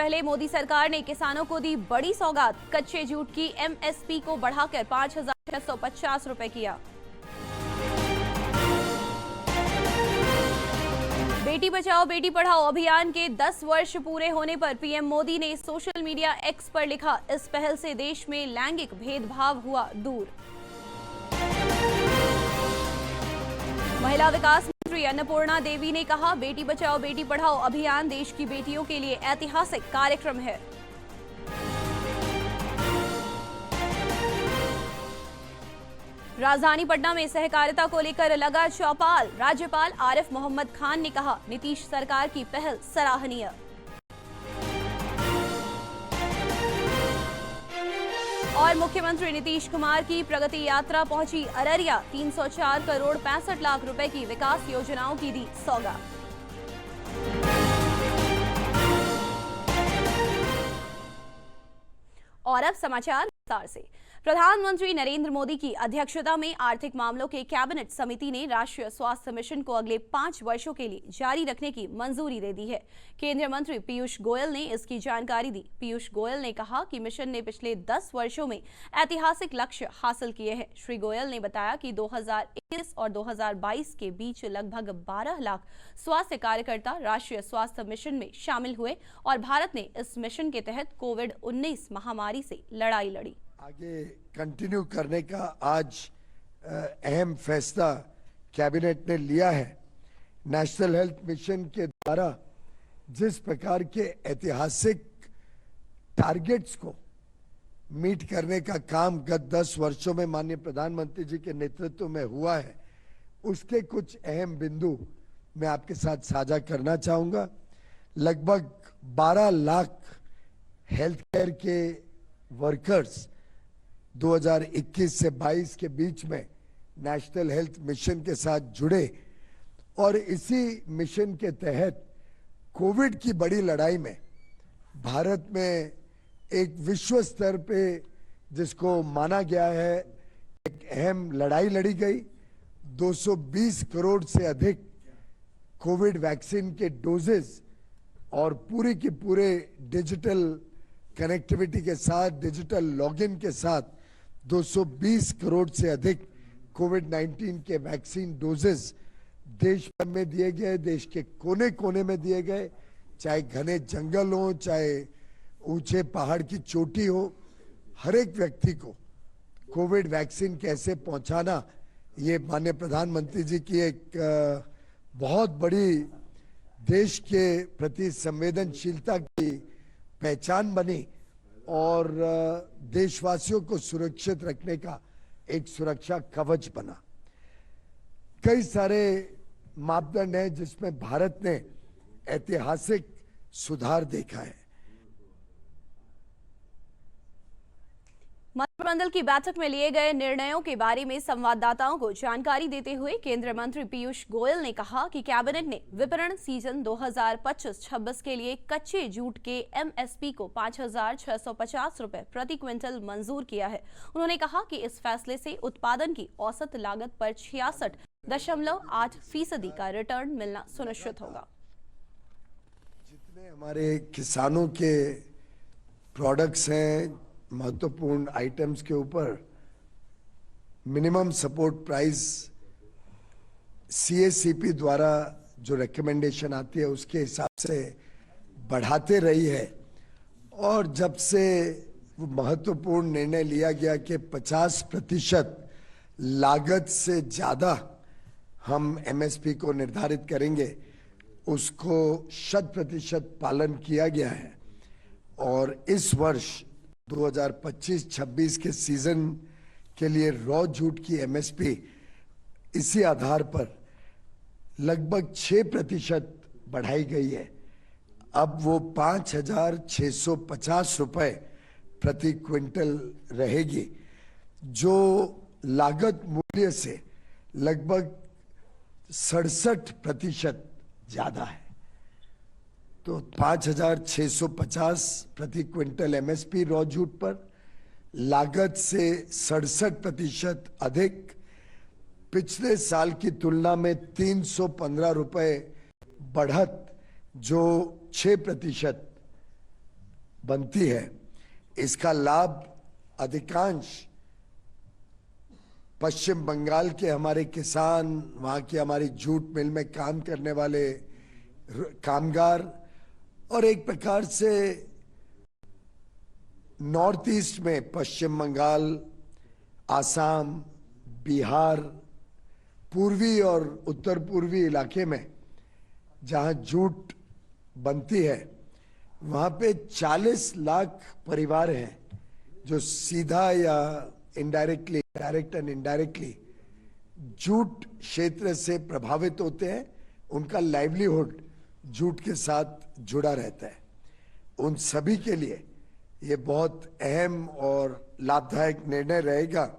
पहले मोदी सरकार ने किसानों को दी बड़ी सौगात। कच्चे जूट की एमएसपी को बढ़ाकर 5,650 रुपए किया। बेटी बचाओ बेटी पढ़ाओ अभियान के 10 वर्ष पूरे होने पर पीएम मोदी ने सोशल मीडिया एक्स पर लिखा, इस पहल से देश में लैंगिक भेदभाव हुआ दूर। महिला विकास मंत्री अन्नपूर्णा देवी ने कहा, बेटी बचाओ बेटी पढ़ाओ अभियान देश की बेटियों के लिए ऐतिहासिक कार्यक्रम है। राजधानी पटना में सहकारिता को लेकर लगा चौपाल। राज्यपाल आरिफ मोहम्मद खान ने कहा, नीतीश सरकार की पहल सराहनीय। और मुख्यमंत्री नीतीश कुमार की प्रगति यात्रा पहुंची अररिया। 304 करोड़ 65 लाख रुपए की विकास योजनाओं की दी सौगात। और अब समाचार विस्तार से। प्रधानमंत्री नरेंद्र मोदी की अध्यक्षता में आर्थिक मामलों के कैबिनेट समिति ने राष्ट्रीय स्वास्थ्य मिशन को अगले 5 वर्षों के लिए जारी रखने की मंजूरी दे दी है। केंद्रीय मंत्री पीयूष गोयल ने इसकी जानकारी दी। पीयूष गोयल ने कहा कि मिशन ने पिछले 10 वर्षों में ऐतिहासिक लक्ष्य हासिल किए हैं। श्री गोयल ने बताया कि 2021 और 2022 के बीच लगभग 12 लाख स्वास्थ्य कार्यकर्ता राष्ट्रीय स्वास्थ्य मिशन में शामिल हुए और भारत ने इस मिशन के तहत कोविड-19 महामारी से लड़ाई लड़ी। आगे कंटिन्यू करने का आज अहम फैसला कैबिनेट ने लिया है। नेशनल हेल्थ मिशन के द्वारा जिस प्रकार के ऐतिहासिक टारगेट्स को मीट करने का काम गत 10 वर्षों में माननीय प्रधानमंत्री जी के नेतृत्व में हुआ है, उसके कुछ अहम बिंदु मैं आपके साथ साझा करना चाहूंगा। लगभग 12 लाख हेल्थ केयर के वर्कर्स 2021 से 22 के बीच में नेशनल हेल्थ मिशन के साथ जुड़े और इसी मिशन के तहत कोविड की बड़ी लड़ाई में भारत में एक विश्व स्तर पे जिसको माना गया है एक अहम लड़ाई लड़ी गई। 220 करोड़ से अधिक कोविड वैक्सीन के डोजेस और पूरी की पूरे डिजिटल कनेक्टिविटी के साथ, डिजिटल लॉगिन के साथ 220 करोड़ से अधिक कोविड-19 के वैक्सीन डोजेस देश भर में दिए गए, देश के कोने कोने में दिए गए, चाहे घने जंगल हो, चाहे ऊंचे पहाड़ की चोटी हो, हर एक व्यक्ति को कोविड वैक्सीन कैसे पहुंचाना, ये माननीय प्रधानमंत्री जी की एक बहुत बड़ी देश के प्रति संवेदनशीलता की पहचान बनी और देशवासियों को सुरक्षित रखने का एक सुरक्षा कवच बना। कई सारे मापदंड हैं जिसमें भारत ने ऐतिहासिक सुधार देखा है। मंत्रिमंडल की बैठक में लिए गए निर्णयों के बारे में संवाददाताओं को जानकारी देते हुए केंद्रीय मंत्री पीयूष गोयल ने कहा कि कैबिनेट ने विपणन सीजन 2025-26 के लिए कच्चे जूट के एमएसपी को 5,650 रुपए प्रति क्विंटल मंजूर किया है। उन्होंने कहा कि इस फैसले से उत्पादन की औसत लागत पर 66.8% का रिटर्न मिलना सुनिश्चित होगा। जितने हमारे किसानों के प्रोडक्ट्स हैं, महत्वपूर्ण आइटम्स के ऊपर मिनिमम सपोर्ट प्राइस सीएससीपी द्वारा जो रिकमेंडेशन आती है उसके हिसाब से बढ़ाते रही है और जब से वो महत्वपूर्ण निर्णय लिया गया कि 50% लागत से ज़्यादा हम एमएसपी को निर्धारित करेंगे, उसको 100% पालन किया गया है और इस वर्ष 2025-26 के सीजन के लिए रॉ जूट की एमएसपी इसी आधार पर लगभग 6% बढ़ाई गई है। अब वो 5,650 रुपए प्रति क्विंटल रहेगी, जो लागत मूल्य से लगभग 67% ज्यादा है। तो 5,650 प्रति क्विंटल एमएसपी रॉ जूट पर, लागत से 67% अधिक, पिछले साल की तुलना में 315 रुपए बढ़त, जो 6% बनती है, इसका लाभ अधिकांश पश्चिम बंगाल के हमारे किसान, वहाँ की हमारी जूट मिल में काम करने वाले कामगार और एक प्रकार से नॉर्थ ईस्ट में पश्चिम बंगाल, आसाम, बिहार, पूर्वी और उत्तर पूर्वी इलाके में जहाँ जूट बनती है, वहाँ पे 40 लाख परिवार हैं जो सीधा या indirectly, direct and indirectly jute क्षेत्र से प्रभावित होते हैं। उनका लाइवलीहुड जूट के साथ जुड़ा रहता है। उन सभी के लिए ये बहुत अहम और लाभदायक निर्णय रहेगा।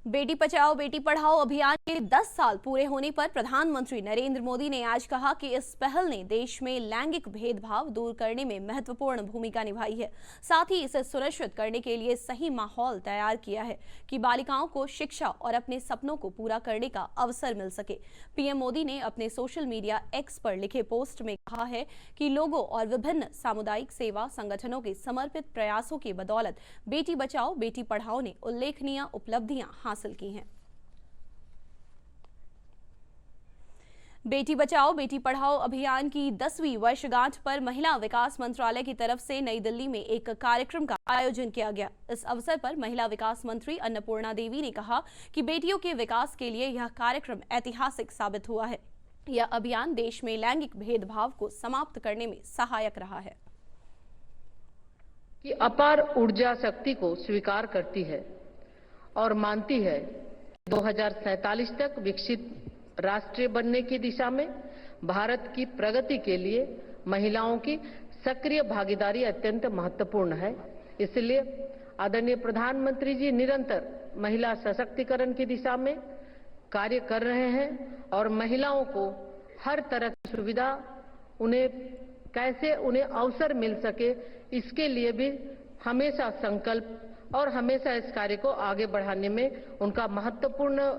बेटी बचाओ बेटी पढ़ाओ अभियान के 10 साल पूरे होने पर प्रधानमंत्री नरेंद्र मोदी ने आज कहा कि इस पहल ने देश में लैंगिक भेदभाव दूर करने में महत्वपूर्ण भूमिका निभाई है। साथ ही इसे सुनिश्चित करने के लिए सही माहौल तैयार किया है कि बालिकाओं को शिक्षा और अपने सपनों को पूरा करने का अवसर मिल सके। पीएम मोदी ने अपने सोशल मीडिया एक्स पर लिखे पोस्ट में कहा है कि लोगों और विभिन्न सामुदायिक सेवा संगठनों के समर्पित प्रयासों की बदौलत बेटी बचाओ बेटी पढ़ाओ ने उल्लेखनीय उपलब्धियां हासिल की हैं। बेटी बचाओ बेटी पढ़ाओ अभियान की 10वीं वर्षगांठ पर महिला विकास मंत्रालय की तरफ से नई दिल्ली में एक कार्यक्रम का आयोजन किया गया। इस अवसर पर महिला विकास मंत्री अन्नपूर्णा देवी ने कहा कि बेटियों के विकास के लिए यह कार्यक्रम ऐतिहासिक साबित हुआ है। यह अभियान देश में लैंगिक भेदभाव को समाप्त करने में सहायक रहा है। कि अपार ऊर्जा शक्ति को स्वीकार करती है और मानती है 2047 तक विकसित राष्ट्र बनने की दिशा में भारत की प्रगति के लिए महिलाओं की सक्रिय भागीदारी अत्यंत महत्वपूर्ण है। इसलिए आदरणीय प्रधानमंत्री जी निरंतर महिला सशक्तिकरण की दिशा में कार्य कर रहे हैं और महिलाओं को हर तरह की सुविधा उन्हें अवसर मिल सके, इसके लिए भी हमेशा संकल्प और हमेशा इस कार्य को आगे बढ़ाने में उनका महत्वपूर्ण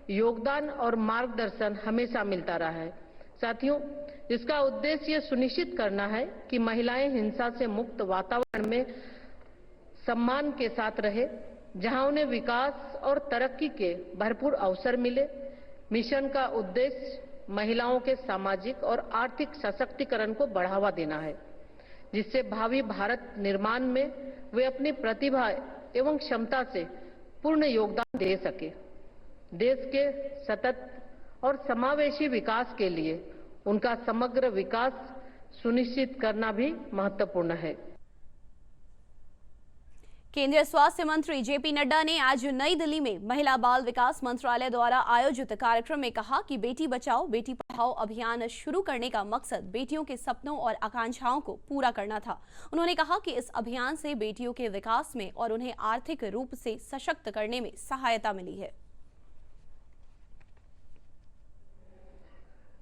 योगदान और मार्गदर्शन हमेशा मिलता रहा है। साथियों, इसका उद्देश्य ये सुनिश्चित करना है कि महिलाएं हिंसा से मुक्त वातावरण में सम्मान के साथ रहे, जहां उन्हें विकास और तरक्की के भरपूर अवसर मिले। मिशन का उद्देश्य महिलाओं के सामाजिक और आर्थिक सशक्तिकरण को बढ़ावा देना है, जिससे भावी भारत निर्माण में वे अपनी प्रतिभा एवं क्षमता से पूर्ण योगदान दे सके। देश के सतत और समावेशी विकास के लिए उनका समग्र विकास सुनिश्चित करना भी महत्वपूर्ण है। केंद्रीय स्वास्थ्य मंत्री जेपी नड्डा ने आज नई दिल्ली में महिला बाल विकास मंत्रालय द्वारा आयोजित कार्यक्रम में कहा कि बेटी बचाओ बेटी पढ़ाओ अभियान शुरू करने का मकसद बेटियों के सपनों और आकांक्षाओं को पूरा करना था। उन्होंने कहा कि इस अभियान से बेटियों के विकास में और उन्हें आर्थिक रूप से सशक्त करने में सहायता मिली है।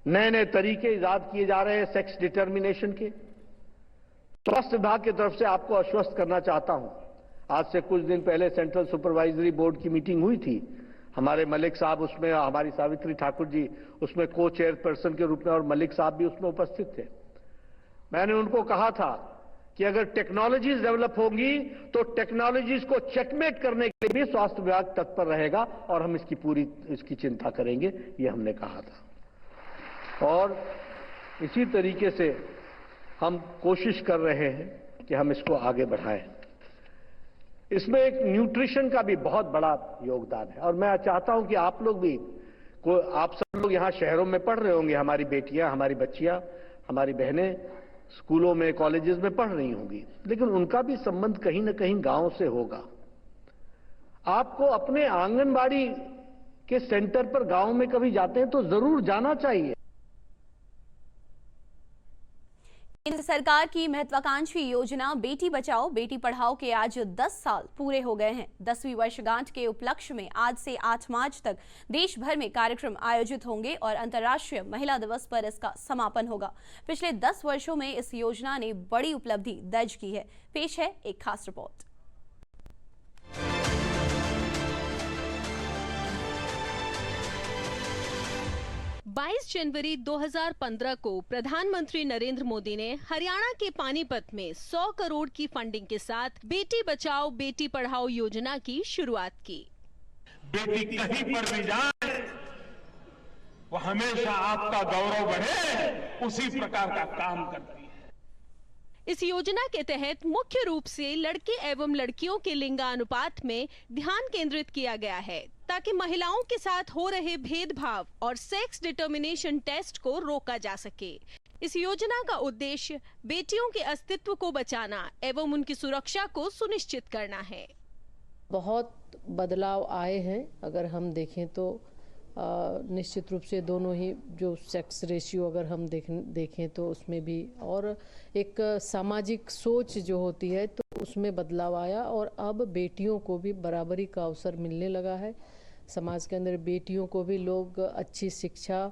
नए नए तरीके इजाद किए जा रहे हैं सेक्स डिटर्मिनेशन के। स्वास्थ्य विभाग की तरफ से आपको आश्वस्त करना चाहता हूं, आज से कुछ दिन पहले सेंट्रल सुपरवाइजरी बोर्ड की मीटिंग हुई थी। हमारे मलिक साहब उसमें, हमारी सावित्री ठाकुर जी उसमें को चेयरपर्सन के रूप में और मलिक साहब भी उसमें उपस्थित थे। मैंने उनको कहा था कि अगर टेक्नोलॉजीज डेवलप होंगी तो टेक्नोलॉजीज को चेकमेट करने के लिए भी स्वास्थ्य विभाग तत्पर रहेगा और हम इसकी चिंता करेंगे, ये हमने कहा था। और इसी तरीके से हम कोशिश कर रहे हैं कि हम इसको आगे बढ़ाएं। इसमें एक न्यूट्रिशन का भी बहुत बड़ा योगदान है और मैं चाहता हूं कि आप लोग भी, आप सब लोग यहां शहरों में पढ़ रहे होंगे, हमारी बेटियां, हमारी बच्चियां, हमारी बहनें स्कूलों में, कॉलेजेस में पढ़ रही होंगी, लेकिन उनका भी संबंध कहीं ना कहीं गांव से होगा। आपको अपने आंगनबाड़ी के सेंटर पर गांव में कभी जाते हैं तो जरूर जाना चाहिए। केंद्र सरकार की महत्वाकांक्षी योजना बेटी बचाओ बेटी पढ़ाओ के आज 10 साल पूरे हो गए हैं। 10वीं वर्षगांठ के उपलक्ष्य में आज से 8 मार्च तक देश भर में कार्यक्रम आयोजित होंगे और अंतर्राष्ट्रीय महिला दिवस पर इसका समापन होगा। पिछले 10 वर्षों में इस योजना ने बड़ी उपलब्धि दर्ज की है। पेश है एक खास रिपोर्ट। 22 जनवरी 2015 को प्रधानमंत्री नरेंद्र मोदी ने हरियाणा के पानीपत में 100 करोड़ की फंडिंग के साथ बेटी बचाओ बेटी पढ़ाओ योजना की शुरुआत की। बेटी कहीं पर भी जाए वो हमेशा आपका गौरव बढ़े, उसी प्रकार का काम करती है। इस योजना के तहत मुख्य रूप से लड़के एवं लड़कियों के लिंगानुपात में ध्यान केंद्रित किया गया है ताकि महिलाओं के साथ हो रहे भेदभाव और सेक्स डिटर्मिनेशन टेस्ट को रोका जा सके। इस योजना का उद्देश्य बेटियों के अस्तित्व को बचाना एवं उनकी सुरक्षा को सुनिश्चित करना है। बहुत बदलाव आए हैं। अगर हम देखें तो निश्चित रूप से दोनों ही जो सेक्स रेशियो अगर हम देखें तो उसमें भी, और एक सामाजिक सोच जो होती है तो उसमें बदलाव आया और अब बेटियों को भी बराबरी का अवसर मिलने लगा है। समाज के अंदर बेटियों को भी लोग अच्छी शिक्षा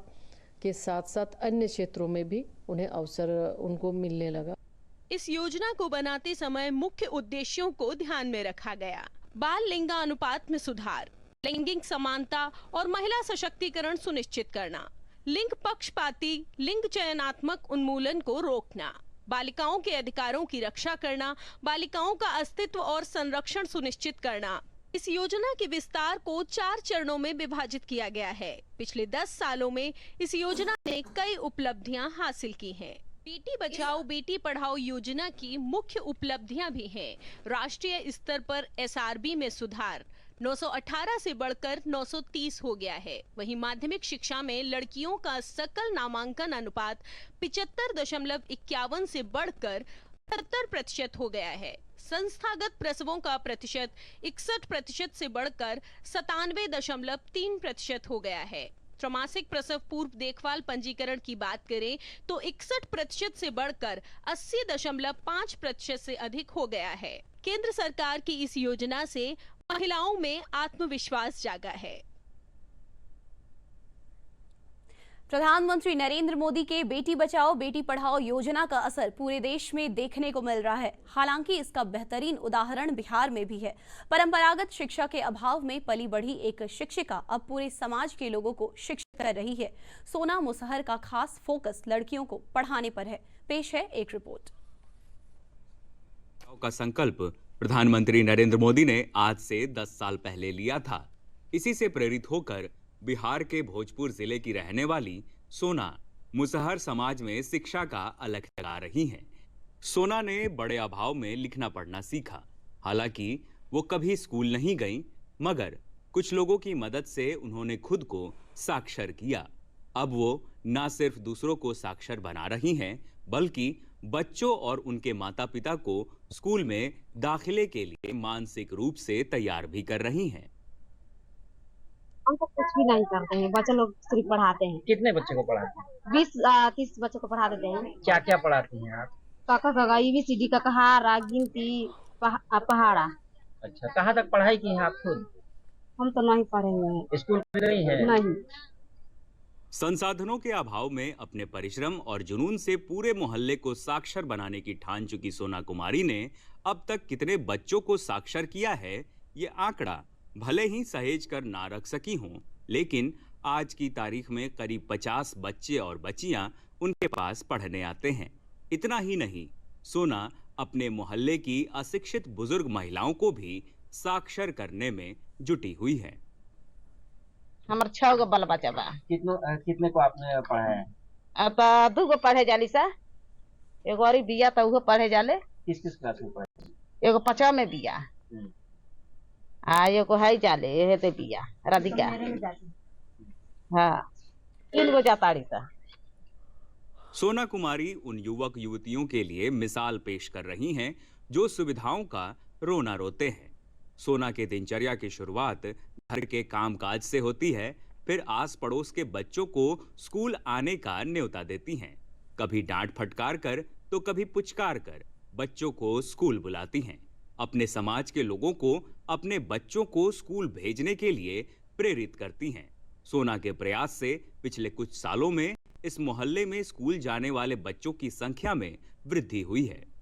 के साथ साथ अन्य क्षेत्रों में भी उन्हें अवसर उनको मिलने लगा। इस योजना को बनाते समय मुख्य उद्देश्यों को ध्यान में रखा गया। बाल लिंगानुपात में सुधार, लैंगिक समानता और महिला सशक्तिकरण सुनिश्चित करना, लिंग पक्षपाती लिंग चयनात्मक उन्मूलन को रोकना, बालिकाओं के अधिकारों की रक्षा करना, बालिकाओं का अस्तित्व और संरक्षण सुनिश्चित करना। इस योजना के विस्तार को 4 चरणों में विभाजित किया गया है। पिछले 10 सालों में इस योजना ने कई उपलब्धियां हासिल की हैं। बेटी बचाओ बेटी पढ़ाओ योजना की मुख्य उपलब्धियां भी हैं। राष्ट्रीय स्तर पर SRB में सुधार 918 से बढ़कर 930 हो गया है। वहीं माध्यमिक शिक्षा में लड़कियों का सकल नामांकन अनुपात 75.51 से बढ़कर 78% हो गया है। संस्थागत प्रसवों का प्रतिशत 61% से बढ़कर 97.3% हो गया है। त्रैमासिक प्रसव पूर्व देखभाल पंजीकरण की बात करें तो 61% से बढ़कर 80.5% से अधिक हो गया है। केंद्र सरकार की इस योजना से महिलाओं में आत्मविश्वास जागा है। प्रधानमंत्री नरेंद्र मोदी के बेटी बचाओ बेटी पढ़ाओ योजना का असर पूरे देश में देखने को मिल रहा है। हालांकि इसका बेहतरीन उदाहरण बिहार में भी है। परंपरागत शिक्षा के अभाव में पली बढ़ी एक शिक्षिका अब पूरे समाज के लोगों को शिक्षित कर रही है। सोना मुसहर का खास फोकस लड़कियों को पढ़ाने पर है। पेश है एक रिपोर्ट। का संकल्प प्रधानमंत्री नरेंद्र मोदी ने आज से 10 साल पहले लिया था। इसी से प्रेरित होकर बिहार के भोजपुर जिले की रहने वाली सोना मुसहर समाज में शिक्षा का अलख जगा रही हैं। सोना ने बड़े अभाव में लिखना पढ़ना सीखा। हालांकि वो कभी स्कूल नहीं गईं, मगर कुछ लोगों की मदद से उन्होंने खुद को साक्षर किया। अब वो न सिर्फ दूसरों को साक्षर बना रही हैं, बल्कि बच्चों और उनके माता पिता को स्कूल में दाखिले के लिए मानसिक रूप से तैयार भी कर रही हैं। हम तो कुछ भी नहीं करते हैं, बच्चे लोग सिर्फ पढ़ाते हैं। कितने बच्चे को पढ़ाते हैं? 20-30 बच्चों को पढ़ा देते हैं। क्या क्या पढ़ाती हैं आप? काका काका ABCD का कहारा गिनती पहाड़ा। अच्छा, कहाँ तक पढ़ाई की हैं आप खुद? हम तो नहीं पढ़े हुए हैं। स्कूल नहीं है? नहीं। संसाधनों के अभाव में अपने परिश्रम और जुनून से पूरे मोहल्ले को साक्षर बनाने की ठान चुकी सोना कुमारी ने अब तक कितने बच्चों को साक्षर किया है, ये आंकड़ा भले ही सहेज कर ना रख सकी हों, लेकिन आज की तारीख में करीब 50 बच्चे और बच्चियां उनके पास पढ़ने आते हैं। इतना ही नहीं, सोना अपने मोहल्ले की अशिक्षित बुजुर्ग महिलाओं को भी साक्षर करने में जुटी हुई है। हमार 6 गो बाल बच्चा बा। कितने को आपने पढ़ाया है? अब 2 गो पढ़े जाली सा, एगो और बिया तो वो पढ़े जाले। किस किस क्लास में पढ़े? एगो 5 में बिया आ एगो है जाले हेते बिया राधिका। हाँ, 3 गो जाताड़ी सा। सोना कुमारी उन युवक युवतियों के लिए मिसाल पेश कर रही हैं जो सुविधाओं का रोना रोते हैं। सोना के दिनचर्या की शुरुआत घर के कामकाज से होती है, फिर आस पड़ोस के बच्चों को स्कूल आने का न्योता देती हैं। कभी डांट फटकार कर तो कभी पुचकार कर बच्चों को स्कूल बुलाती हैं। अपने समाज के लोगों को अपने बच्चों को स्कूल भेजने के लिए प्रेरित करती हैं। सोना के प्रयास से पिछले कुछ सालों में इस मोहल्ले में स्कूल जाने वाले बच्चों की संख्या में वृद्धि हुई है।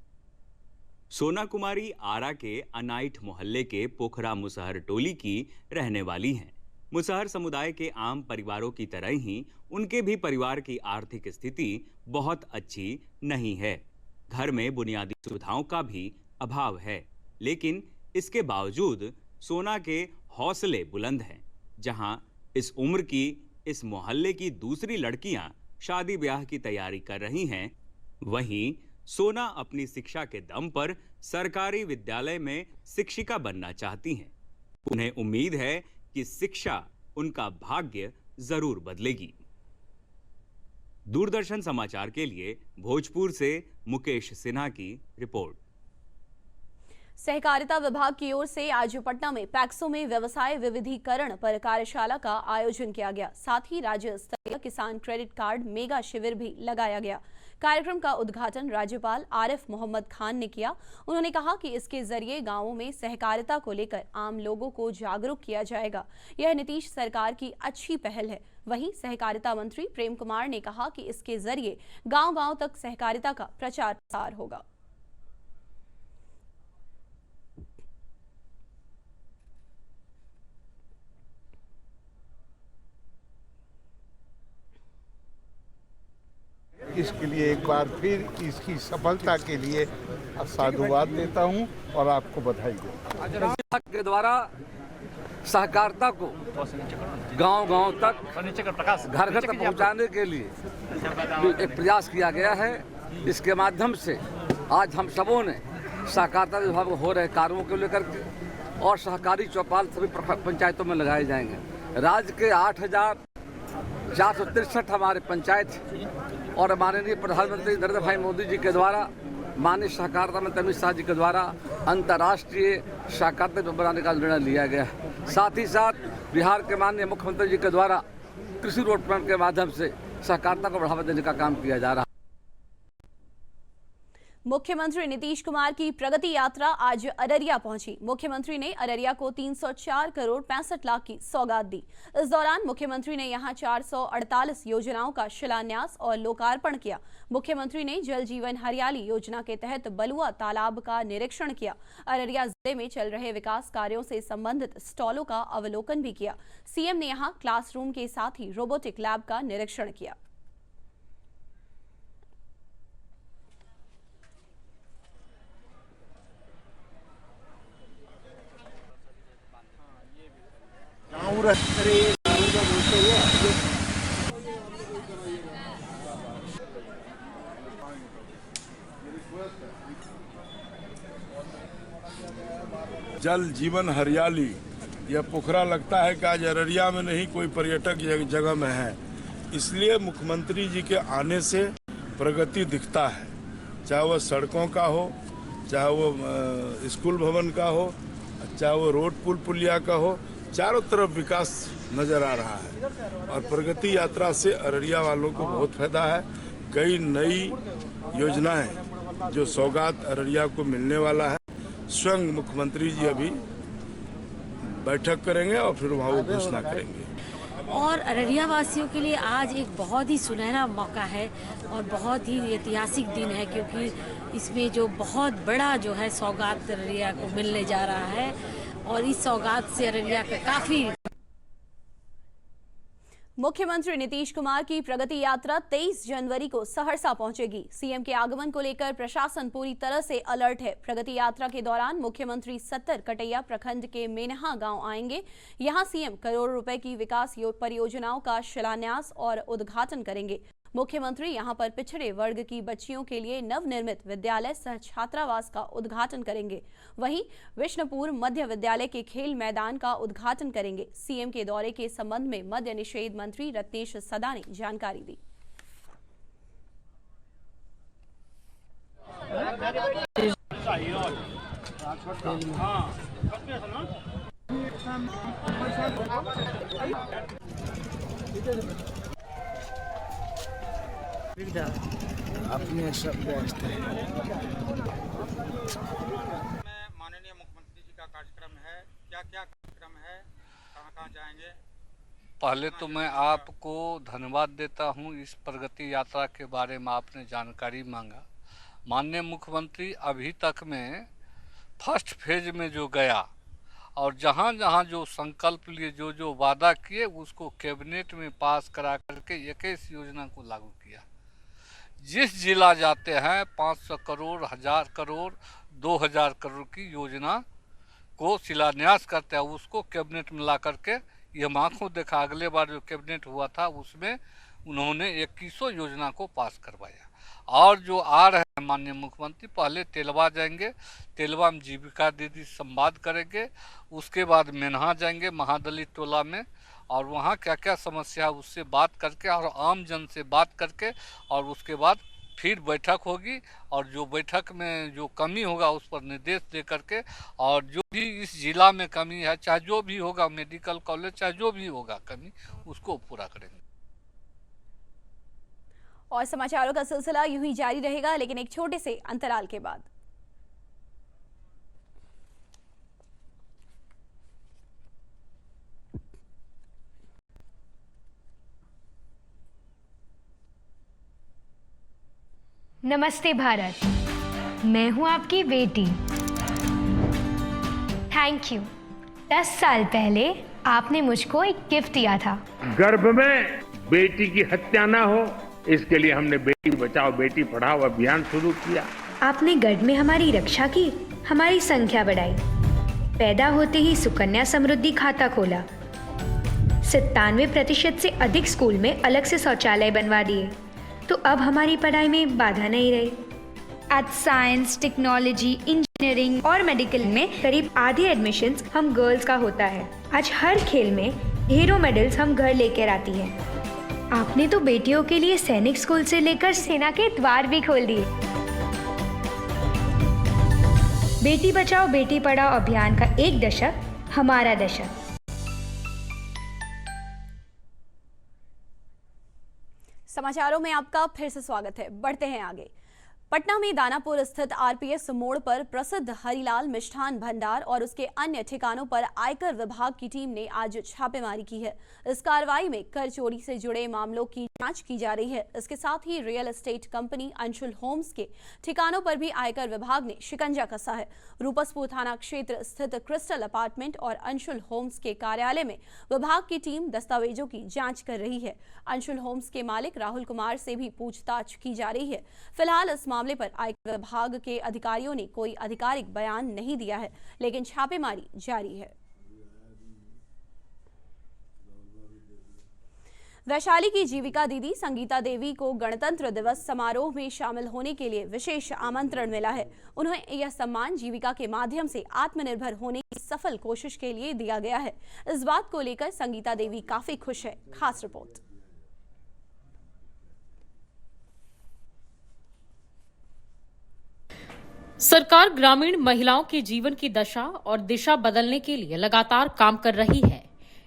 सोना कुमारी आरा के अनाइठ मोहल्ले के पोखरा मुसहर टोली की रहने वाली हैं। मुसहर समुदाय के आम परिवारों की तरह ही उनके भी परिवार की आर्थिक स्थिति बहुत अच्छी नहीं है। घर में बुनियादी सुविधाओं का भी अभाव है, लेकिन इसके बावजूद सोना के हौसले बुलंद हैं। जहां इस उम्र की इस मोहल्ले की दूसरी लड़कियां शादी ब्याह की तैयारी कर रही हैं, वहीं सोना अपनी शिक्षा के दम पर सरकारी विद्यालय में शिक्षिका बनना चाहती हैं। उन्हें उम्मीद है कि शिक्षा उनका भाग्य जरूर बदलेगी। दूरदर्शन समाचार के लिए भोजपुर से मुकेश सिन्हा की रिपोर्ट। सहकारिता विभाग की ओर से आज पटना में पैक्सों में व्यवसाय विविधीकरण पर कार्यशाला का आयोजन किया गया। साथ ही राज्य स्तरीय किसान क्रेडिट कार्ड मेगा शिविर भी लगाया गया। कार्यक्रम का उद्घाटन राज्यपाल आरिफ मोहम्मद खान ने किया। उन्होंने कहा कि इसके जरिए गांवों में सहकारिता को लेकर आम लोगों को जागरूक किया जाएगा। यह नीतीश सरकार की अच्छी पहल है। वहीं सहकारिता मंत्री प्रेम कुमार ने कहा कि इसके जरिए गांव-गांव तक सहकारिता का प्रचार प्रसार होगा। इसके लिए एक बार फिर इसकी सफलता के लिए साधुवाद देता हूं और आपको बधाई देता हूं। के द्वारा सहकारिता को गांव-गांव तक घर घर तक पहुंचाने के लिए एक प्रयास किया गया है। इसके माध्यम से आज हम सबों ने सहकारिता विभाग में हो रहे कार्यों को लेकर के और सहकारी चौपाल सभी पंचायतों में लगाए जाएंगे। राज्य के 8,463 हमारे पंचायत और माननीय प्रधानमंत्री नरेंद्र भाई मोदी जी के द्वारा, माननीय सहकारिता मंत्री अमित शाह जी के द्वारा अंतर्राष्ट्रीय सहकारिता बनाने का निर्णय लिया गया है। साथ ही साथ बिहार के माननीय मुख्यमंत्री जी के द्वारा कृषि रोड मैप के माध्यम से सहकारिता को बढ़ावा देने का काम किया जा रहा है। मुख्यमंत्री नीतीश कुमार की प्रगति यात्रा आज अररिया पहुंची। मुख्यमंत्री ने अररिया को 304 करोड़ 65 लाख की सौगात दी। इस दौरान मुख्यमंत्री ने यहां 448 योजनाओं का शिलान्यास और लोकार्पण किया। मुख्यमंत्री ने जल जीवन हरियाली योजना के तहत बलुआ तालाब का निरीक्षण किया। अररिया जिले में चल रहे विकास कार्यों से संबंधित स्टॉलों का अवलोकन भी किया। सीएम ने यहां क्लासरूम के साथ ही रोबोटिक लैब का निरीक्षण किया। जल जीवन हरियाली, यह पोखरा लगता है कि आज अररिया में नहीं कोई पर्यटक जगह में है। इसलिए मुख्यमंत्री जी के आने से प्रगति दिखता है, चाहे वह सड़कों का हो, चाहे वो स्कूल भवन का हो, चाहे वो रोड पुल पुलिया का हो, चारों तरफ विकास नजर आ रहा है। और प्रगति यात्रा से अररिया वालों को बहुत फायदा है। कई नई योजनाएं जो सौगात अररिया को मिलने वाला है, स्वयं मुख्यमंत्री जी अभी बैठक करेंगे और फिर वहाँ वो घोषणा करेंगे। और अररिया वासियों के लिए आज एक बहुत ही सुनहरा मौका है और बहुत ही ऐतिहासिक दिन है, क्योंकि इसमें जो बहुत बड़ा जो है सौगात अररिया को मिलने जा रहा है और इस सौगात से अररिया का काफी। मुख्यमंत्री नीतीश कुमार की प्रगति यात्रा 23 जनवरी को सहरसा पहुंचेगी। सीएम के आगमन को लेकर प्रशासन पूरी तरह से अलर्ट है। प्रगति यात्रा के दौरान मुख्यमंत्री 70 कटैया प्रखंड के मेनहा गांव आएंगे। यहां सीएम करोड़ों रुपए की विकास परियोजनाओं का शिलान्यास और उद्घाटन करेंगे। मुख्यमंत्री यहां पर पिछड़े वर्ग की बच्चियों के लिए नवनिर्मित विद्यालय सह छात्रावास का उद्घाटन करेंगे। वहीं विष्णुपुर मध्य विद्यालय के खेल मैदान का उद्घाटन करेंगे। सीएम के दौरे के संबंध में मद्य निषेध मंत्री रत्नेश सदा ने जानकारी दी। अपने सब व्यस्त है। माननीय मुख्यमंत्री जी का कार्यक्रम है, क्या क्या कार्यक्रम है, कहाँ जाएंगे? पहले तो मैं आपको धन्यवाद देता हूं, इस प्रगति यात्रा के बारे में आपने जानकारी मांगा। माननीय मुख्यमंत्री अभी तक में फर्स्ट फेज में जो गया और जहाँ जहाँ जो संकल्प लिए जो जो वादा किए उसको कैबिनेट में पास करा करके 21 योजना को लागू किया। जिस जिला जाते हैं 500 करोड़, 1000 करोड़, 2000 करोड़ की योजना को शिलान्यास करते हैं, उसको कैबिनेट में ला करके ये हम आंखों देखा। अगले बार जो कैबिनेट हुआ था उसमें उन्होंने 21 योजना को पास करवाया। और जो आ रहे हैं माननीय मुख्यमंत्री, पहले तेलवा जाएंगे, तेलवा में जीविका दीदी संवाद करेंगे, उसके बाद मेन्हा जाएंगे महादलित टोला में, और वहाँ क्या क्या समस्या है उससे बात करके और आम जन से बात करके, और उसके बाद फिर बैठक होगी, और जो बैठक में जो कमी होगा उस पर निर्देश दे करके, और जो भी इस जिला में कमी है, चाहे जो भी होगा मेडिकल कॉलेज, चाहे जो भी होगा कमी, उसको पूरा करेंगे। और समाचारों का सिलसिला यूं ही जारी रहेगा, लेकिन एक छोटे से अंतराल के बाद। नमस्ते भारत, मैं हूं आपकी बेटी। Thank you. 10 साल पहले आपने मुझको एक गिफ्ट दिया था। गर्भ में बेटी की हत्या ना हो, इसके लिए हमने बेटी बचाओ बेटी पढ़ाओ अभियान शुरू किया। आपने गर्भ में हमारी रक्षा की, हमारी संख्या बढ़ाई, पैदा होते ही सुकन्या समृद्धि खाता खोला, 97% से अधिक स्कूल में अलग से शौचालय बनवा दिए, तो अब हमारी पढ़ाई में बाधा नहीं रही। आज साइंस, टेक्नोलॉजी, इंजीनियरिंग और मेडिकल में करीब आधे एडमिशन्स हम गर्ल्स का होता है। आज हर खेल में ढेरों मेडल्स हम घर लेकर आती हैं। आपने तो बेटियों के लिए सैनिक स्कूल से लेकर सेना के द्वार भी खोल दिए। बेटी बचाओ बेटी पढ़ाओ अभियान का एक दशक, हमारा दशक। समाचारों में आपका फिर से स्वागत है। बढ़ते हैं आगे। पटना में दानापुर स्थित आरपीएस मोड़ पर प्रसिद्ध हरिलाल मिष्ठान भंडार और उसके अन्य ठिकानों पर आयकर विभाग की टीम ने आज छापेमारी की है। इस कार्रवाई में कर चोरी से जुड़े मामलों की जांच की जा रही है। इसके साथ ही real estate company Anshul homes के ठिकानों पर भी आयकर विभाग ने शिकंजा कसा है। रूपसपुर थाना क्षेत्र स्थित क्रिस्टल अपार्टमेंट और अंशुल होम्स के कार्यालय में विभाग की टीम दस्तावेजों की जाँच कर रही है। अंशुल होम्स के मालिक राहुल कुमार से भी पूछताछ की जा रही है। फिलहाल इस मामले पर आयकर विभाग के अधिकारियों ने कोई आधिकारिक बयान नहीं दिया है, लेकिन छापेमारी जारी है। वैशाली की जीविका दीदी संगीता देवी को गणतंत्र दिवस समारोह में शामिल होने के लिए विशेष आमंत्रण मिला है। उन्हें यह सम्मान जीविका के माध्यम से आत्मनिर्भर होने की सफल कोशिश के लिए दिया गया है। इस बात को लेकर संगीता देवी काफी खुश है। खास रिपोर्ट। सरकार ग्रामीण महिलाओं के जीवन की दशा और दिशा बदलने के लिए लगातार काम कर रही है।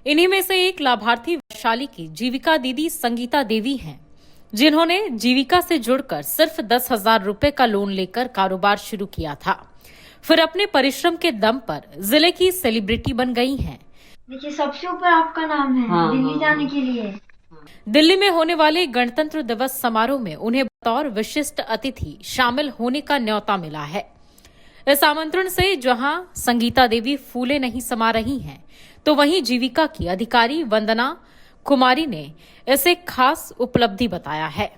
इन्हीं में से एक लाभार्थी वैशाली की जीविका दीदी संगीता देवी हैं, जिन्होंने जीविका से जुड़कर सिर्फ 10,000 रुपए का लोन लेकर कारोबार शुरू किया था। फिर अपने परिश्रम के दम पर जिले की सेलिब्रिटी बन गई हैं। देखिए, सबसे ऊपर आपका नाम है दिल्ली जाने के लिए। दिल्ली में होने वाले गणतंत्र दिवस समारोह में उन्हें बतौर विशिष्ट अतिथि शामिल होने का न्योता मिला है। इस आमंत्रण से जहां संगीता देवी फूले नहीं समा रही हैं, तो वहीं जीविका की अधिकारी वंदना कुमारी ने इसे खास उपलब्धि बताया है।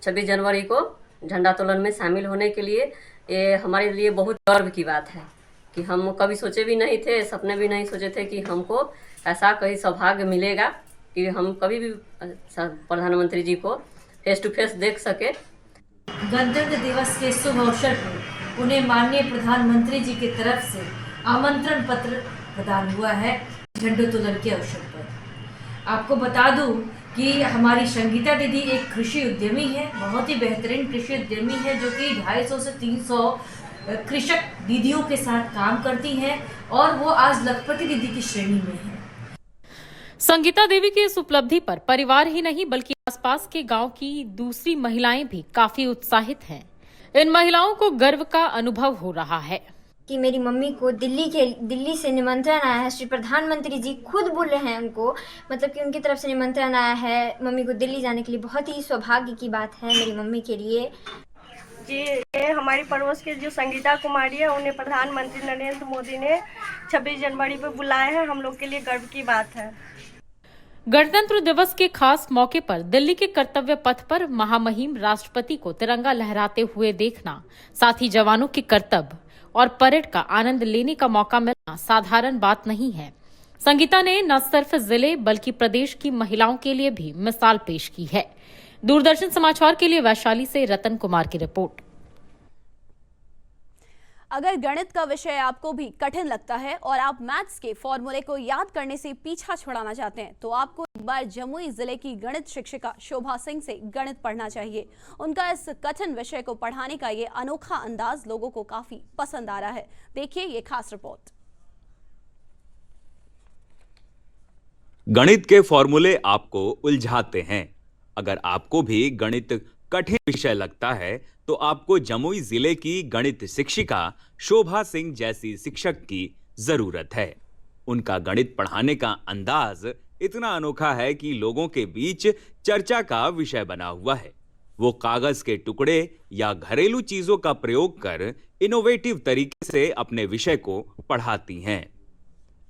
26 जनवरी को झंडोत्तोलन में शामिल होने के लिए ये हमारे लिए बहुत गर्व की बात है कि हम कभी सोचे भी नहीं थे, सपने भी नहीं सोचे थे कि हमको ऐसा कहीं सौभाग्य मिलेगा कि हम कभी भी प्रधानमंत्री जी को फेस टू फेस देख सके। गणतंत्र दिवस के शुभ अवसर पर उन्हें माननीय प्रधानमंत्री जी की तरफ से आमंत्रण पत्र प्रदान हुआ है। झंडोत्तोलन के अवसर पर आपको बता दूं कि हमारी संगीता दीदी एक कृषि उद्यमी है, बहुत ही बेहतरीन कृषि उद्यमी है, जो कि 250 से 300 कृषक दीदियों के साथ काम करती हैं और वो आज लखपति दीदी की श्रेणी में है। संगीता देवी की इस उपलब्धि पर परिवार ही नहीं बल्कि आसपास के गांव की दूसरी महिलाएं भी काफी उत्साहित हैं। इन महिलाओं को गर्व का अनुभव हो रहा है कि मेरी मम्मी को दिल्ली से निमंत्रण आया है। श्री प्रधानमंत्री जी खुद बोले हैं उनको, मतलब कि उनकी तरफ से निमंत्रण आया है मम्मी को दिल्ली जाने के लिए। बहुत ही सौभाग्य की बात है मेरी मम्मी के लिए। जी, ये हमारी पड़ोस के जो संगीता कुमारी है, उन्हें प्रधानमंत्री नरेंद्र मोदी ने 26 जनवरी पे बुलाए हैं, हम लोग के लिए गर्व की बात है। गणतंत्र दिवस के खास मौके पर दिल्ली के कर्तव्य पथ पर महामहिम राष्ट्रपति को तिरंगा लहराते हुए देखना, साथ ही जवानों के कर्तव्य और परेड का आनंद लेने का मौका मिलना साधारण बात नहीं है। संगीता ने न सिर्फ जिले बल्कि प्रदेश की महिलाओं के लिए भी मिसाल पेश की है। दूरदर्शन समाचार के लिए वैशाली से रतन कुमार की रिपोर्ट। अगर गणित का विषय आपको भी कठिन लगता है और आप मैथ्स के फॉर्मूले को याद करने से पीछा छुड़ाना चाहते हैं तो आपको एक बार जमुई जिले की गणित शिक्षिका शोभा सिंह से गणित पढ़ना चाहिए। उनका इस कठिन विषय को पढ़ाने का ये अनोखा अंदाज लोगों को काफी पसंद आ रहा है। देखिए ये खास रिपोर्ट। गणित के फॉर्मूले आपको उलझाते हैं। अगर आपको भी गणित कठिन विषय लगता है तो आपको जमुई जिले की गणित शिक्षिका शोभा सिंह जैसी शिक्षक की जरूरत है। उनका गणित पढ़ाने का अंदाज इतना अनोखा है कि लोगों के बीच चर्चा का विषय बना हुआ है। वो कागज के टुकड़े या घरेलू चीजों का प्रयोग कर इनोवेटिव तरीके से अपने विषय को पढ़ाती हैं।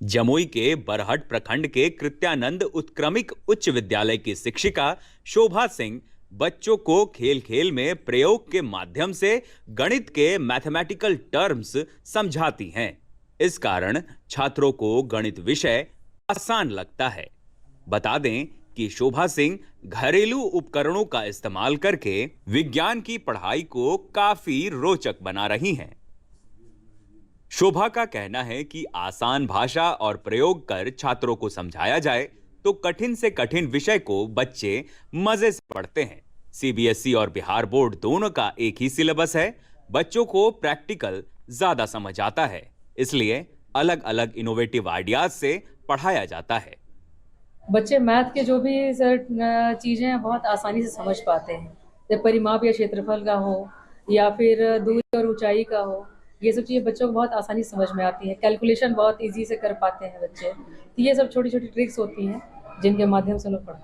जमुई के बरहट प्रखंड के कृत्यानंद उत्क्रमिक उच्च विद्यालय की शिक्षिका शोभा सिंह बच्चों को खेल खेल में प्रयोग के माध्यम से गणित के मैथमेटिकल टर्म्स समझाती हैं। इस कारण छात्रों को गणित विषय आसान लगता है। बता दें कि शोभा सिंह घरेलू उपकरणों का इस्तेमाल करके विज्ञान की पढ़ाई को काफी रोचक बना रही हैं। शोभा का कहना है कि आसान भाषा और प्रयोग कर छात्रों को समझाया जाए तो कठिन से कठिन विषय को बच्चे मजे से पढ़ते हैं। सीबीएसई और बिहार बोर्ड दोनों का एक ही सिलेबस है। बच्चों को प्रैक्टिकल ज्यादा समझ आता है, इसलिए अलग अलग इनोवेटिव आइडियाज से पढ़ाया जाता है। बच्चे मैथ के जो भी चीजें हैं बहुत आसानी से समझ पाते हैं। जब परिमाप या क्षेत्रफल का हो या फिर दूरी और ऊंचाई का हो, ये सब चीज़ें बच्चों को बहुत आसानी से समझ में आती है। कैलकुलेशन बहुत इजी से कर पाते हैं बच्चे। तो ये सब छोटी छोटी ट्रिक्स होती हैं जिनके माध्यम से लोग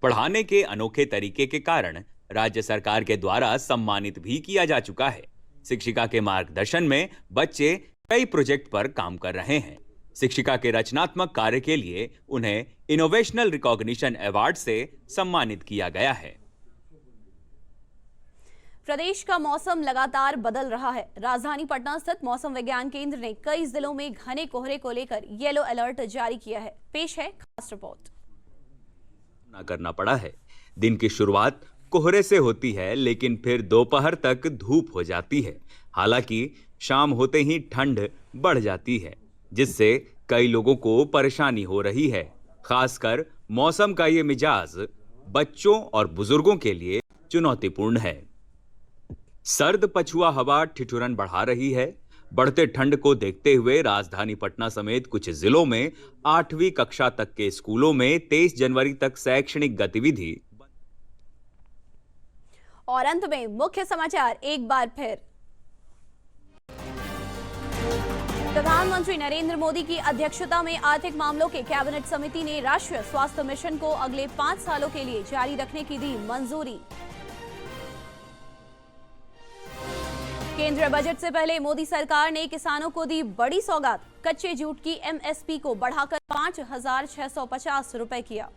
पढ़ाने के अनोखे तरीके के कारण राज्य सरकार के द्वारा सम्मानित भी किया जा चुका है। शिक्षिका के मार्गदर्शन में बच्चे कई प्रोजेक्ट पर काम कर रहे हैं। शिक्षिका के रचनात्मक कार्य के लिए उन्हें इनोवेशनल रिकॉग्निशन अवार्ड से सम्मानित किया गया है। प्रदेश का मौसम लगातार बदल रहा है। राजधानी पटना स्थित मौसम विज्ञान केंद्र ने कई जिलों में घने कोहरे को लेकर येलो अलर्ट जारी किया है। पेश है खास रिपोर्ट। करना पड़ा है। दिन की शुरुआत कोहरे से होती है, लेकिन फिर दोपहर तक धूप हो जाती है। हालांकि शाम होते ही ठंड बढ़ जाती है, जिससे कई लोगों को परेशानी हो रही है। खासकर मौसम का ये मिजाज बच्चों और बुजुर्गों के लिए चुनौतीपूर्ण है। सर्द पछुआ हवा ठिठुरन बढ़ा रही है। बढ़ते ठंड को देखते हुए राजधानी पटना समेत कुछ जिलों में 8वीं कक्षा तक के स्कूलों में 23 जनवरी तक शैक्षणिक गतिविधि। और अंत में मुख्य समाचार एक बार फिर। प्रधानमंत्री नरेंद्र मोदी की अध्यक्षता में आर्थिक मामलों के कैबिनेट समिति ने राष्ट्रीय स्वास्थ्य मिशन को अगले 5 सालों के लिए जारी रखने की दी मंजूरी। केंद्रीय बजट से पहले मोदी सरकार ने किसानों को दी बड़ी सौगात। कच्चे जूट की एमएसपी को बढ़ाकर 5,650 रुपए किया।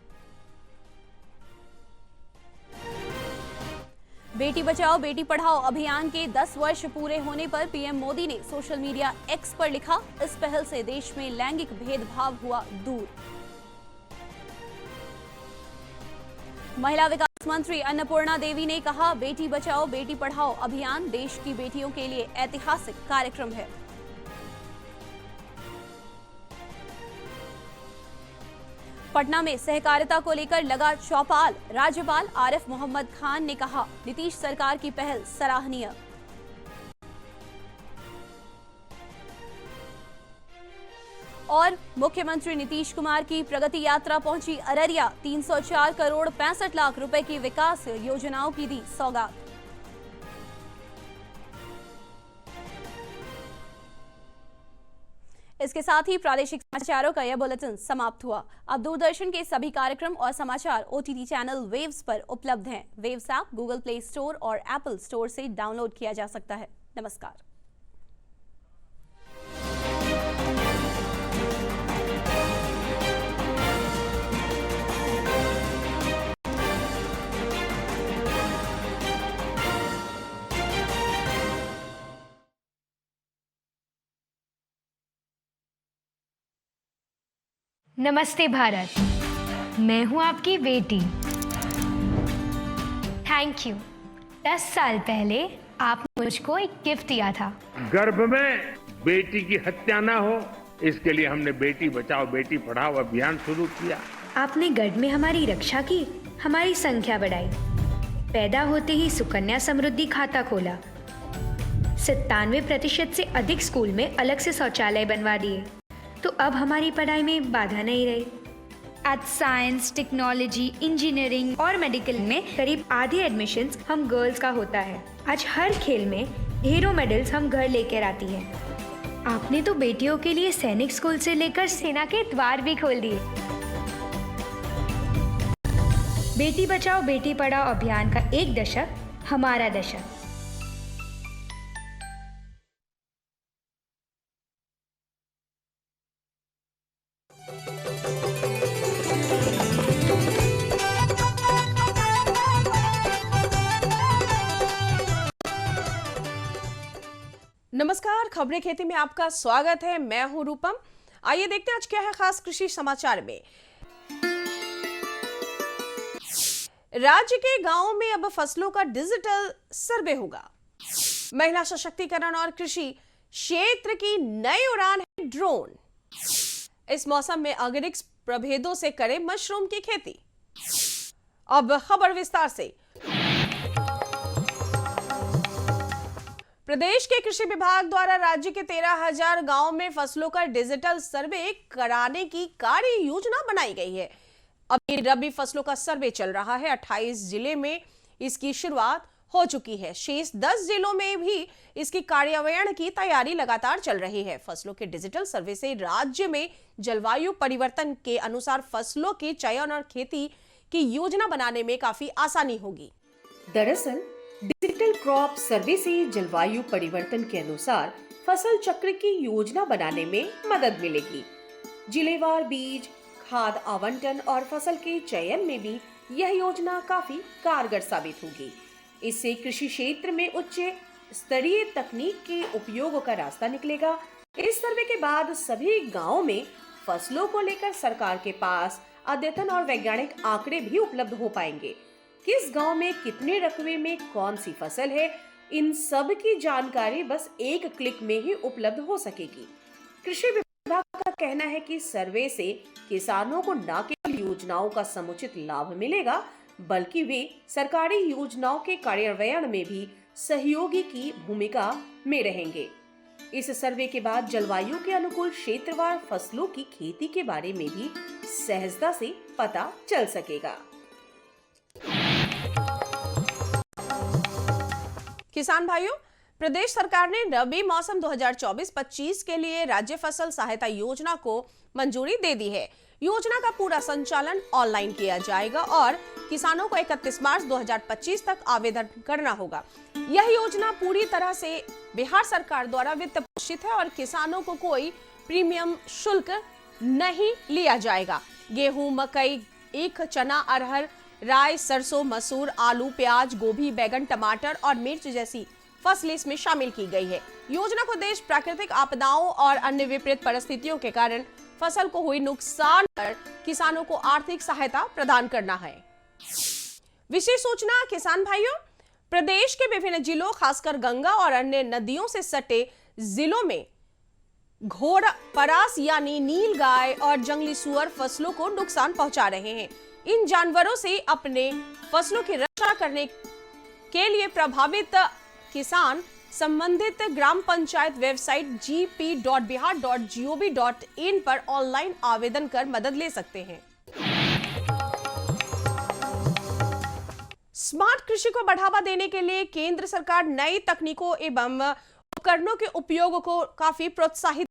बेटी बचाओ बेटी पढ़ाओ अभियान के 10 वर्ष पूरे होने पर पीएम मोदी ने सोशल मीडिया एक्स पर लिखा, इस पहल से देश में लैंगिक भेदभाव हुआ दूर। महिला विकास मंत्री अन्नपूर्णा देवी ने कहा, बेटी बचाओ बेटी पढ़ाओ अभियान देश की बेटियों के लिए ऐतिहासिक कार्यक्रम है। पटना में सहकारिता को लेकर लगा चौपाल। राज्यपाल आरिफ मोहम्मद खान ने कहा, नीतीश सरकार की पहल सराहनीय। और मुख्यमंत्री नीतीश कुमार की प्रगति यात्रा पहुंची अररिया। 304 करोड़ 65 लाख रुपए की विकास योजनाओं की दी सौगात। इसके साथ ही प्रादेशिक समाचारों का यह बुलेटिन समाप्त हुआ। अब दूरदर्शन के सभी कार्यक्रम और समाचार ओटीटी चैनल वेव्स पर उपलब्ध हैं। Waves app Google play store और एप्पल स्टोर से डाउनलोड किया जा सकता है। नमस्कार। नमस्ते भारत, मैं हूं आपकी बेटी। Thank you. 10 साल पहले आपने मुझको एक गिफ्ट दिया था। गर्भ में बेटी की हत्या ना हो, इसके लिए हमने बेटी बचाओ बेटी पढ़ाओ अभियान शुरू किया। आपने गर्भ में हमारी रक्षा की, हमारी संख्या बढ़ाई। पैदा होते ही सुकन्या समृद्धि खाता खोला। 97% से अधिक स्कूल में अलग से शौचालय बनवा दिए। तो अब हमारी पढ़ाई में बाधा नहीं रही। आज साइंस, टेक्नोलॉजी, इंजीनियरिंग और मेडिकल में करीब आधे एडमिशन्स हम गर्ल्स का होता है। आज हर खेल में ढेरों मेडल्स हम घर लेकर आती हैं। आपने तो बेटियों के लिए सैनिक स्कूल से लेकर सेना के द्वार भी खोल दिए। बेटी बचाओ बेटी पढ़ाओ अभियान का एक दशक हमारा दशक। नमस्कार, खबरें खेती में आपका स्वागत है। मैं हूं रूपम। आइए देखते हैं आज क्या है खास कृषि समाचार में। राज्य के गांवों में अब फसलों का डिजिटल सर्वे होगा। महिला सशक्तिकरण और कृषि क्षेत्र की नई उड़ान है ड्रोन। इस मौसम में ऑर्गेनिक्स प्रभेदों से करें मशरूम की खेती। अब खबर विस्तार से। प्रदेश के कृषि विभाग द्वारा राज्य के 13,000 गांवों में फसलों का डिजिटल सर्वे कराने की कार्य योजना बनाई गई है। अभी रबी फसलों का सर्वे चल रहा है। 28 जिले में इसकी शुरुआत हो चुकी है। शेष 10 जिलों में भी इसकी कार्यान्वयन की तैयारी लगातार चल रही है। फसलों के डिजिटल सर्वे से राज्य में जलवायु परिवर्तन के अनुसार फसलों के चयन और खेती की योजना बनाने में काफी आसानी होगी। दरअसल डिजिटल क्रॉप सर्वे से जलवायु परिवर्तन के अनुसार फसल चक्र की योजना बनाने में मदद मिलेगी। जिलेवार बीज, खाद आवंटन और फसल के चयन में भी यह योजना काफी कारगर साबित होगी। इससे कृषि क्षेत्र में उच्च स्तरीय तकनीक के उपयोग का रास्ता निकलेगा। इस सर्वे के बाद सभी गांवों में फसलों को लेकर सरकार के पास अद्यतन और वैज्ञानिक आंकड़े भी उपलब्ध हो पाएंगे। किस गांव में कितने रकबे में कौन सी फसल है, इन सब की जानकारी बस एक क्लिक में ही उपलब्ध हो सकेगी। कृषि विभाग का कहना है कि सर्वे से किसानों को न केवल योजनाओं का समुचित लाभ मिलेगा, बल्कि वे सरकारी योजनाओं के कार्यान्वयन में भी सहयोगी की भूमिका में रहेंगे। इस सर्वे के बाद जलवायु के अनुकूल क्षेत्रवार फसलों की खेती के बारे में भी सहजता से पता चल सकेगा। किसान भाइयों, प्रदेश सरकार ने रबी मौसम 2024-25 के लिए राज्य फसल सहायता योजना को मंजूरी दे दी है। योजना का पूरा संचालन ऑनलाइन किया जाएगा और किसानों को 31 मार्च 2025 तक आवेदन करना होगा। यह योजना पूरी तरह से बिहार सरकार द्वारा वित्त पोषित है और किसानों को कोई प्रीमियम शुल्क नहीं लिया जाएगा। गेहूं, मकई, ईख, चना, अरहर, राई, सरसों, मसूर, आलू, प्याज, गोभी, बैगन, टमाटर और मिर्च जैसी फसलें इसमें शामिल की गई है। योजना को देश प्राकृतिक आपदाओं और अन्य विपरीत परिस्थितियों के कारण फसल को हुई नुकसान पर किसानों को आर्थिक सहायता प्रदान करना है। विशेष सूचना किसान भाइयों, प्रदेश के विभिन्न जिलों खासकर गंगा और अन्य नदियों से सटे जिलों में घोड़ा परास यानी नील गाय और जंगली सुअर फसलों को नुकसान पहुंचा रहे हैं। इन जानवरों से अपने फसलों की रक्षा करने के लिए प्रभावित किसान संबंधित ग्राम पंचायत वेबसाइट gp.bihar.gov.in पर ऑनलाइन आवेदन कर मदद ले सकते हैं। स्मार्ट कृषि को बढ़ावा देने के लिए केंद्र सरकार नई तकनीकों एवं उपकरणों के उपयोग को काफी प्रोत्साहित